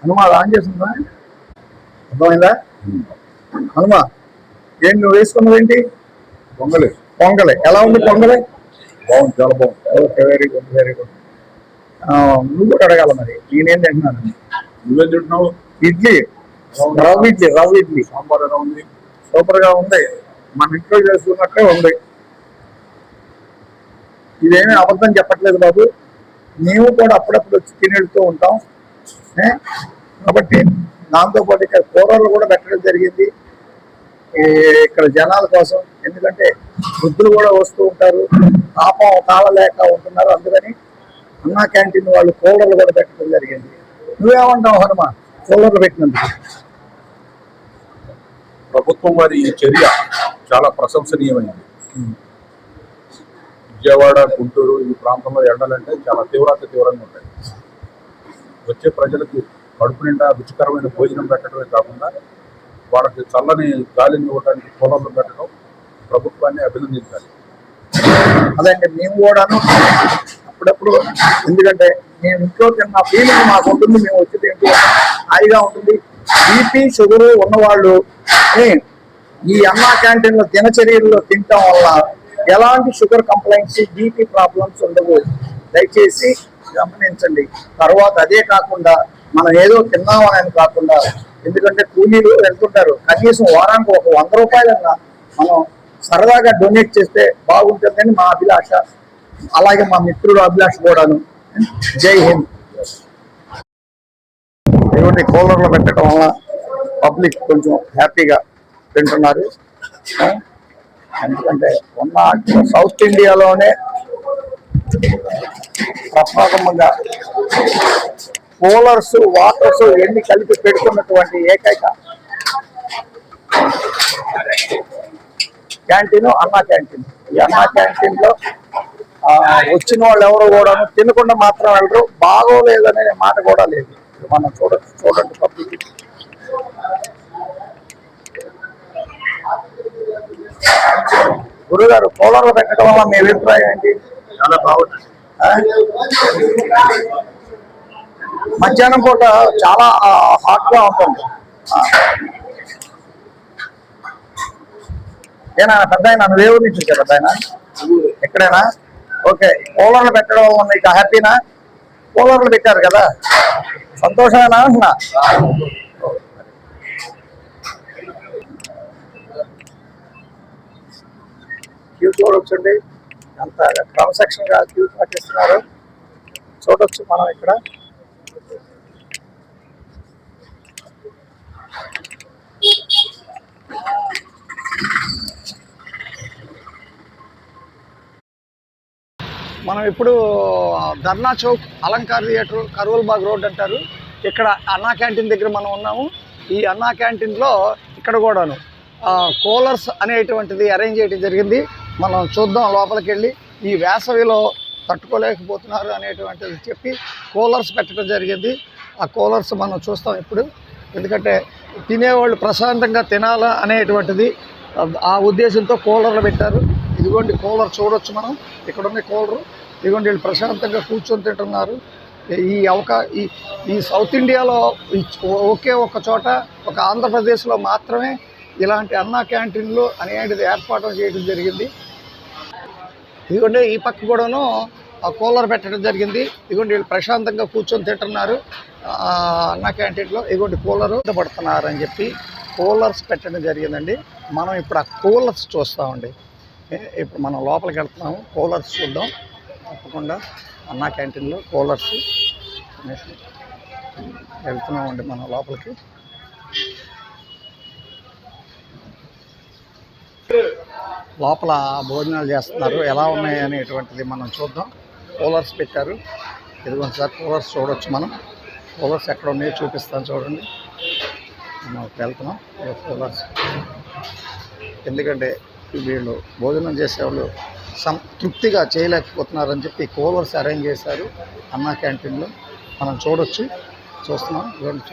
Hanuma on చేస్తుందా? అర్థమైందా? హనుమా ఏంటి నువ్వు వేసుకున్నావు ఏంటి? పొంగలి. పొంగలి ఎలా ఉంది? పొంగలి బాగుంది, చాలా బాగుంది. Okay, very good very good. నువ్వు కూడా అడగాల మరి, నేనేం తింటున్నాను? నువ్వేం తింటున్నావు? ఇడ్లీ, రవ్వ ఇడ్లీ. సాంబార్ ఎలా ఉంది? సూపర్ గా ఉంది, మన ఇంట్లో చేసుకున్నట్టే ఉంది. ఇదేమీ అబద్ధం చెప్పట్లేదు బాబు, మేము కూడా అప్పుడప్పుడు వచ్చి తినేడుతూ ఉంటాం. కాబట్టి దాంతోపాటు ఇక్కడ కూరలు కూడా పెట్టడం జరిగింది ఇక్కడ జనాల కోసం. ఎందుకంటే వృద్ధులు కూడా వస్తూ ఉంటారు, పాపం తాళలేక ఉంటున్నారు. అందుకని అన్నా క్యాంటీన్ వాళ్ళు కూలర్లు కూడా పెట్టడం జరిగింది. నువ్వేమంటావు హనుమ కూలర్లు పెట్టినందుకు? ప్రభుత్వం వారి చర్య చాలా ప్రశంసనీయమైంది. విజయవాడ, గుంటూరు ఈ ప్రాంతంలో ఎండలంటే చాలా తీవ్రంగా ఉంటాయి. వచ్చే ప్రజలకు కడుపు నిండా రుచికరమైన భోజనం పెట్టడమే కాకుండా వాళ్ళకి చల్లని గాలిని ఇవ్వడానికి కూలర్లు పెట్టడం ప్రభుత్వాన్ని అభినందించాలి. అదండి, మేము కూడాను అప్పుడప్పుడు, ఎందుకంటే మేము ఇంట్లో తిన్న ఫీలింగ్ మాకు ఉంటుంది. మేము వచ్చి తింటూ హాయిగా ఉంటుంది. బీపీ షుగరు ఉన్నవాళ్ళు ఈ అన్నా క్యాంటీన్లో దినచర్యల్లో తినటం వల్ల ఎలాంటి షుగర్ కంప్లైంట్స్, బీపీ ప్రాబ్లమ్స్ ఉండవు. దయచేసి గమనించండి. తర్వాత అదే కాకుండా మనం ఏదో తిన్నామని కాకుండా, ఎందుకంటే కూలీలు వెళ్తుంటారు, కనీసం వారానికి ఒక 100 రూపాయలన్నా మనం సరదాగా డొనేట్ చేస్తే బాగుంటుందని మా అభిలాష. అలాగే మా మిత్రుడు అభిలాష కూడాను. జై హింద్. ఇటువంటి కూలర్లు పెట్టడం వల్ల పబ్లిక్ కొంచెం హ్యాపీగా తింటున్నారు. ఎందుకంటే ఉన్న సౌత్ ఇండియాలోనే ప్రప్రథమంగా కూలర్స్, వాటర్స్ ఎన్ని కలిపి పెడుతున్నటువంటి ఏకైక క్యాంటీన్ అన్నా క్యాంటీన్. ఈ అన్నా క్యాంటీన్ లో వచ్చిన వాళ్ళు ఎవరు కూడా తినకుండా మాత్రం వెళ్ళరు, బాగోలేదనే మాట కూడా లేదు. మనం చూడండి పబ్లిక్. గురుగారు, కూలర్లు పెట్టడం వల్ల మీ అభిప్రాయం ఏంటి? చాలా బాగుంది. మధ్యాహ్నం పూట చాలా హాట్ గా ఉంటుంది. ఏనా పెద్ద ఆయన, నువ్వేవు నుంచి వచ్చా పెద్ద ఆయన? ఎక్కడైనా ఓకే. కూలర్లు పెట్టడం వల్ల నీకు హ్యాపీనా? కూలర్లు పెట్టారు కదా, సంతోషమేనా అంటున్నా? క్యూ చూడొచ్చండి, అంత క్రమశిక్షణగా క్యూ పాటిస్తున్నారు. చూడొచ్చు మనం ఇక్కడ. మనం ఇప్పుడు ధర్నా చౌక్, అలంకార్ థియేటర్, కరోల్బాగ్ రోడ్ అంటారు. ఇక్కడ అన్నా క్యాంటీన్ దగ్గర మనం ఉన్నాము. ఈ అన్నా క్యాంటీన్లో ఇక్కడ కూడాను కూలర్స్ అనేటువంటిది అరేంజ్ చేయడం జరిగింది. మనం చూద్దాం లోపలికి వెళ్ళి. ఈ వేసవిలో తట్టుకోలేకపోతున్నారు అనేటువంటిది చెప్పి కూలర్స్ పెట్టడం జరిగింది. ఆ కూలర్స్ మనం చూస్తాం ఇప్పుడు. ఎందుకంటే తినేవాళ్ళు ప్రశాంతంగా తినాలా అనేటువంటిది ఆ ఉద్దేశంతో కూలర్లు పెట్టారు. ఇదిగోండి కూలర్ చూడొచ్చు మనం, ఇక్కడ ఉన్న కూలరు. ఇదిగోండి వీళ్ళు ప్రశాంతంగా కూర్చొని తింటున్నారు. ఈ సౌత్ ఇండియాలో ఒకే ఒక చోట, ఒక ఆంధ్రప్రదేశ్లో మాత్రమే ఇలాంటి అన్నా క్యాంటీన్లు అనేటిది ఏర్పాటు చేయడం జరిగింది. ఇదిగోండి ఈ పక్క కూడాను కూలర్ పెట్టడం జరిగింది. ఇదిగోండి వీళ్ళు ప్రశాంతంగా కూర్చొని తింటున్నారు అన్నా క్యాంటీన్లో. ఇదిగోండి కూలరు పడుతున్నారు అని చెప్పి కూలర్స్ పెట్టడం జరిగిందండి. మనం ఇప్పుడు ఆ కూలర్స్ చూస్తామండి. ఇప్పుడు మనం లోపలికి వెళ్తున్నాము, కూలర్స్ చూద్దాం. తప్పకుండా అన్నా క్యాంటీన్లో కూలర్స్ వెళ్తున్నామండి మనం లోపలికి. లోపల భోజనాలు చేస్తున్నారు, ఎలా ఉన్నాయి అనేటువంటిది మనం చూద్దాం. కూలర్స్ పెట్టారు. ఇదిగోండి సార్, కూలర్స్ చూడవచ్చు మనం. కూలర్స్ ఎక్కడ ఉన్నాయో చూపిస్తాను చూడండి. మనం వెళ్తున్నాం కూలర్స్. ఎందుకంటే వీళ్ళు భోజనం చేసేవాళ్ళు సంతృప్తిగా చేయలేకపోతున్నారని చెప్పి కూలర్స్ అరేంజ్ చేశారు అన్నా క్యాంటీన్లో. మనం చూస్తున్నాం. చూడండి.